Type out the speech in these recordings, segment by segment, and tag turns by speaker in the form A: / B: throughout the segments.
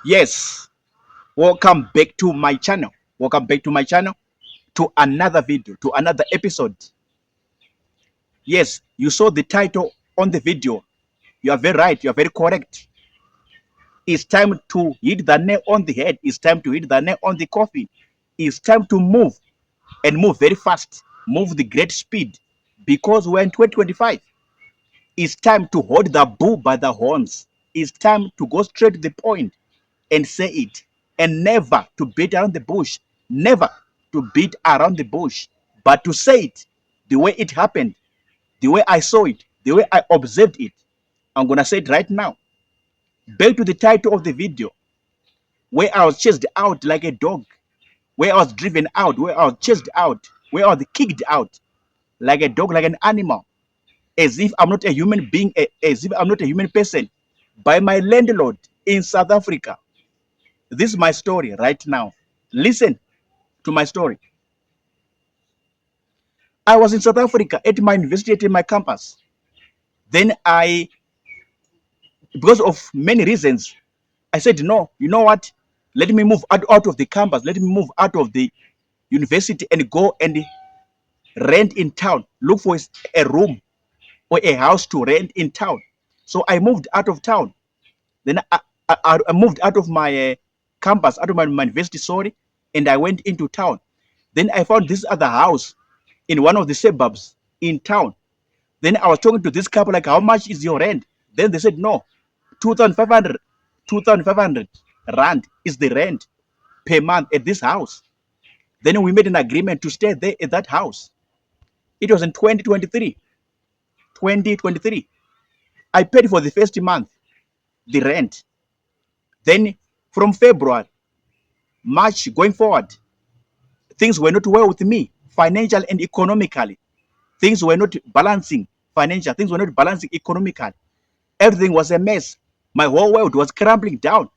A: Yes, welcome back to my channel. Welcome back to my channel, to another video, to another episode. Yes, you saw the title on the video. You are very right. You are very correct. It's time to hit the nail on the head. It's time to hit the nail on the coffin. It's time to move and move very fast. Move the great speed because we're in 2025. It's time to hold the bull by the horns. It's time to go straight to the point and say it, and never to beat around the bush, never to beat around the bush, but to say it the way it happened, the way I saw it, the way I observed it. I'm gonna say it right now. Back to the title of the video, where I was chased out like a dog, where I was driven out, where I was chased out, where I was kicked out like a dog, like an animal, as if I'm not a human being, as if I'm not a human person, by my landlord in South Africa. This is my story right now. Listen to my story. I was in South Africa at my university, at my campus. Then because of many reasons, I said, no, you know what? Let me move out of the campus. Let me move out of the university and go and rent in town. Look for a room or a house to rent in town. So I moved out of town. Then I moved out of my campus, out of my university, sorry, and I went into town. Then I found this other house in one of the suburbs in town. Then I was talking to this couple, like, how much is your rent? Then they said, no, 2,500 rand is the rent per month at this house. Then we made an agreement to stay there at that house. It was in 2023. I paid for the first month, the rent. Then from February, March going forward, things were not well with me, financially and economically. Things were not balancing financial. Things were not balancing economically. Everything was a mess. My whole world was crumbling down.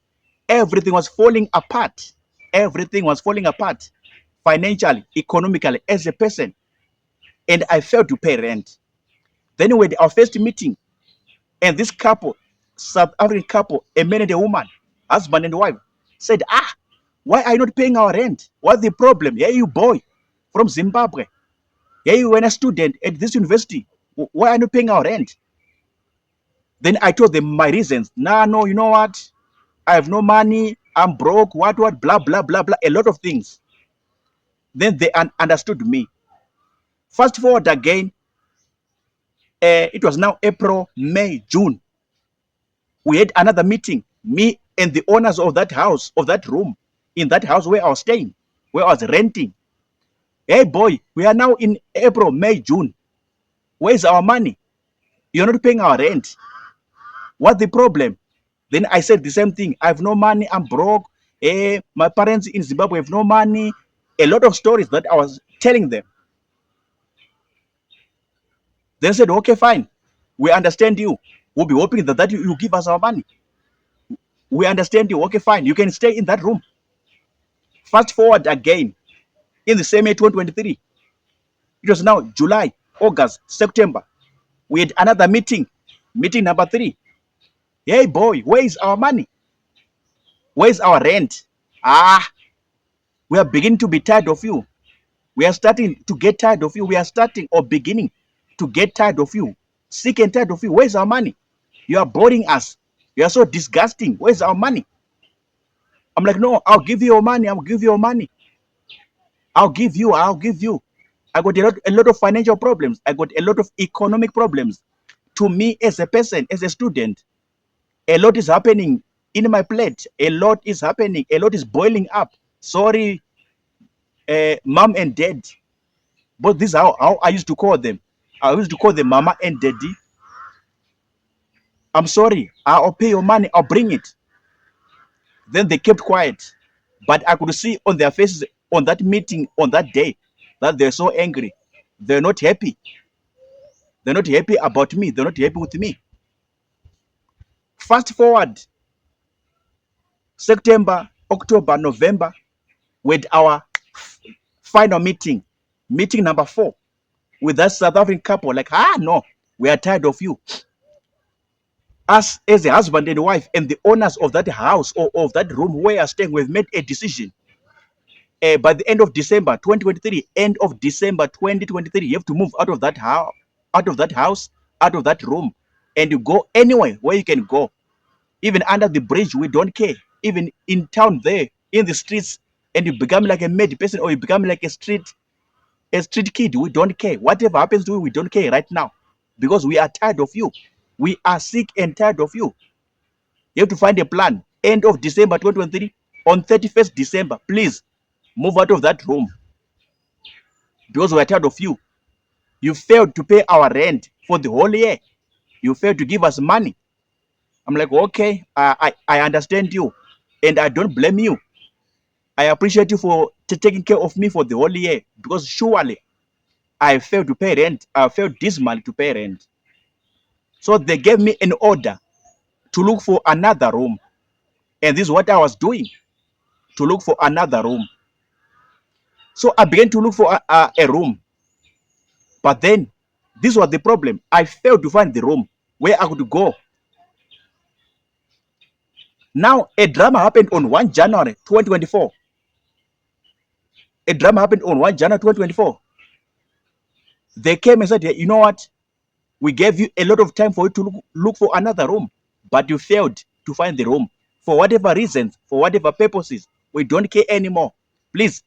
A: Everything was falling apart. Everything was falling apart, financially, economically, as a person. And I failed to pay rent. Then we had our first meeting, and this couple, South African couple, a man and a woman, husband and wife, said, why are you not paying our rent? What's the problem? Hey, you boy from Zimbabwe. Hey, you were a student at this university. Why are you not paying our rent? Then I told them my reasons. No, you know what? I have no money. I'm broke. What, blah, blah, blah, blah. A lot of things. Then they understood me. Fast forward again. It was now April, May, June. We had another meeting. Me and the owners of that house, of that room, in that house where I was staying, where I was renting. Hey, boy, we are now in April, May, June. Where's our money? You're not paying our rent. What's the problem? Then I said the same thing. I have no money. I'm broke. My parents in Zimbabwe have no money. A lot of stories that I was telling them. They said, okay, fine. We understand you. We'll be hoping that you give us our money. We understand you. Okay, fine. You can stay in that room. Fast forward again. In the same year, 2023. It was now July, August, September. We had another meeting. Meeting number 3. Hey, boy, where is our money? Where is our rent? We are beginning to be tired of you. We are starting to get tired of you. We are starting or beginning to get tired of you. Sick and tired of you. Where's our money? You are boring us. You are so disgusting. Where's our money? I'm like, no, I'll give you your money. I'll give you your money. I'll give you. I got a lot of financial problems. I got a lot of economic problems. To me, as a person, as a student, a lot is happening in my plate. A lot is happening. A lot is boiling up. Sorry, mom and dad. But this is how I used to call them. I used to call them mama and daddy. I'm sorry. I'll pay your money. I'll bring it. Then they kept quiet. But I could see on their faces on that meeting, on that day, that they're so angry. They're not happy. They're not happy about me. They're not happy with me. Fast forward, September, October, November, with our final meeting number 4, with that South African couple, like, no, we are tired of you. us as a husband and wife and the owners of that house or of that room where you are staying, we've made a decision. By the end of December 2023, end of December 2023, you have to move out of that house, out of that room, and you go anywhere where you can go. Even under the bridge, we don't care. Even in town there, in the streets, and you become like a mad person or you become like a street kid, we don't care. Whatever happens to you, we don't care right now. Because we are tired of you. We are sick and tired of you. You have to find a plan. End of December 2023, on 31st December, please move out of that room. Because we are tired of you. You failed to pay our rent for the whole year. You failed to give us money. I'm like, okay, I understand you. And I don't blame you. I appreciate you for taking care of me for the whole year. Because surely I failed to pay rent. I failed dismally to pay rent. So they gave me an order to look for another room. And this is what I was doing, to look for another room. So I began to look for a room. But then, this was the problem. I failed to find the room where I could go. Now, a drama happened on 1 January 2024. A drama happened on 1 January 2024. They came and said, you know what? We gave you a lot of time for you to look for another room, but you failed to find the room. For whatever reasons, for whatever purposes, we don't care anymore. Please,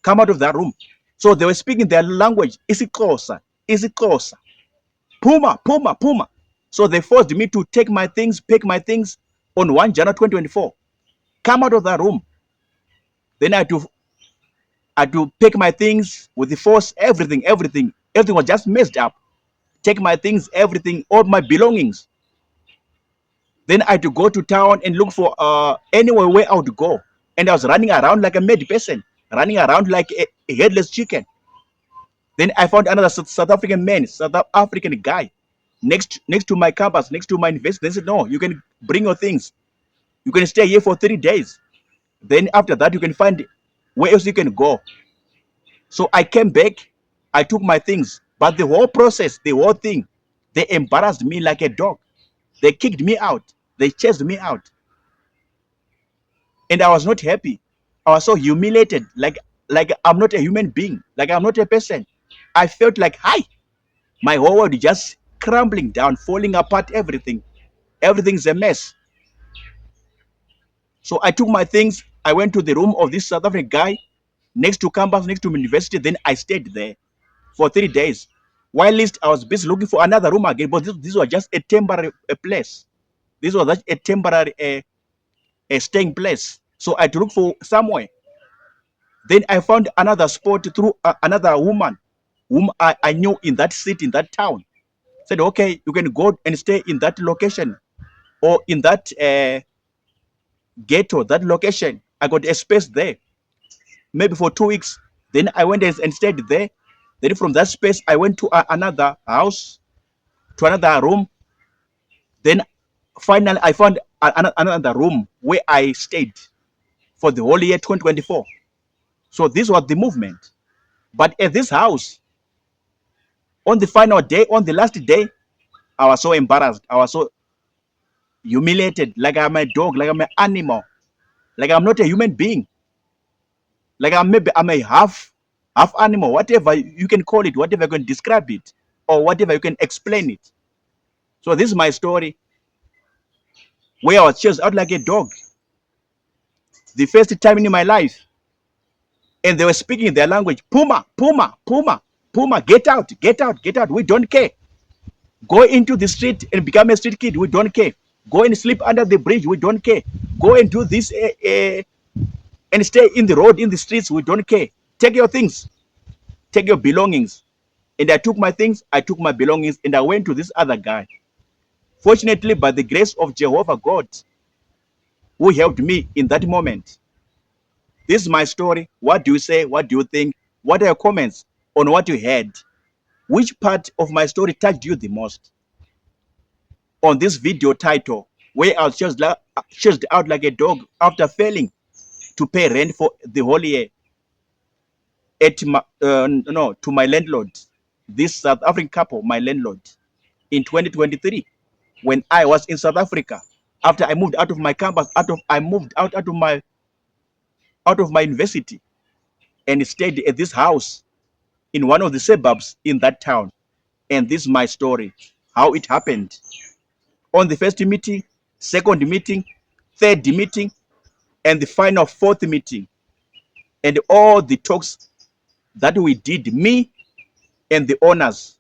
A: come out of that room. So they were speaking their language. Isikosa, Isikosa. Puma, Puma, Puma. So they forced me to take my things, pack my things on 1 January 2024. Come out of that room. Then I had to pack my things with the force, everything was just messed up. Take my things, everything, all my belongings. Then I had to go to town and look for anywhere where I would go. And I was running around like a mad person, running around like a headless chicken. Then I found another South African man, South African guy, next to my campus, next to my university. They said, no, you can bring your things. You can stay here for 3 days. Then after that, you can find where else you can go. So I came back. I took my things. But the whole process, the whole thing, they embarrassed me like a dog. They kicked me out. They chased me out. And I was not happy. I was so humiliated, like I'm not a human being, like I'm not a person. I felt like, hi, my whole world is just crumbling down, falling apart, everything. Everything's a mess. So I took my things. I went to the room of this South African guy next to campus, next to university. Then I stayed there for 3 days. While least I was busy looking for another room again, but this was just a temporary place. This was a temporary a staying place. So I had to look for somewhere. Then I found another spot through another woman whom I knew in that city, in that town. Said, okay, you can go and stay in that location or in that ghetto, that location. I got a space there, maybe for 2 weeks. Then I went and stayed there. Then from that space, I went to another house, to another room. Then finally, I found another room where I stayed for the whole year 2024. So this was the movement. But at this house, on the final day, on the last day, I was so embarrassed. I was so humiliated, like I'm a dog, like I'm an animal, like I'm not a human being, like I'm a half animal, whatever you can call it, whatever you can describe it, or whatever you can explain it. So this is my story, where I was chased out like a dog, the first time in my life, and they were speaking their language. Puma, Puma, Puma, Puma, get out, get out, get out. We don't care. Go into the street and become a street kid. We don't care. Go and sleep under the bridge. We don't care. Go and do this and stay in the road, in the streets. We don't care. Take your things. Take your belongings. And I took my things. I took my belongings. And I went to this other guy. Fortunately, by the grace of Jehovah God, who helped me in that moment. This is my story. What do you say? What do you think? What are your comments on what you heard? Which part of my story touched you the most? On this video title, where I was chased out like a dog after failing to pay rent for the whole year to my landlord, this South African couple, my landlord, in 2023. when I was in South Africa. After I moved out of my campus, I moved out of my university and stayed at this house in one of the suburbs in that town. And this is my story, how it happened. On the first meeting, second meeting, third meeting, and the final fourth meeting. And all the talks that we did, me and the owners,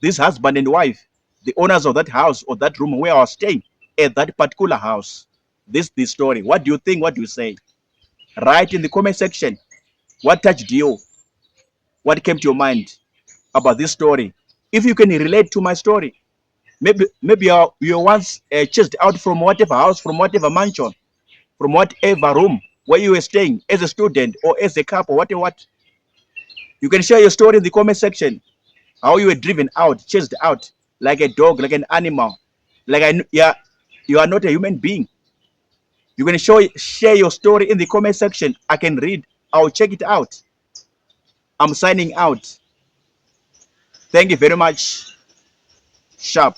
A: this husband and wife, the owners of that house or that room where I was staying at that particular house. This is the story. What do you think? What do you say? Write in the comment section. What touched you? What came to your mind about this story? If you can relate to my story, maybe you were once chased out from whatever house, from whatever mansion, from whatever room where you were staying as a student or as a couple, whatever. What you can share your story in the comment section. How you were driven out, chased out like a dog, like an animal, yeah, you are not a human being. You can share your story in the comment section. I can read. I'll check it out. I'm signing out. Thank you very much. Sharp.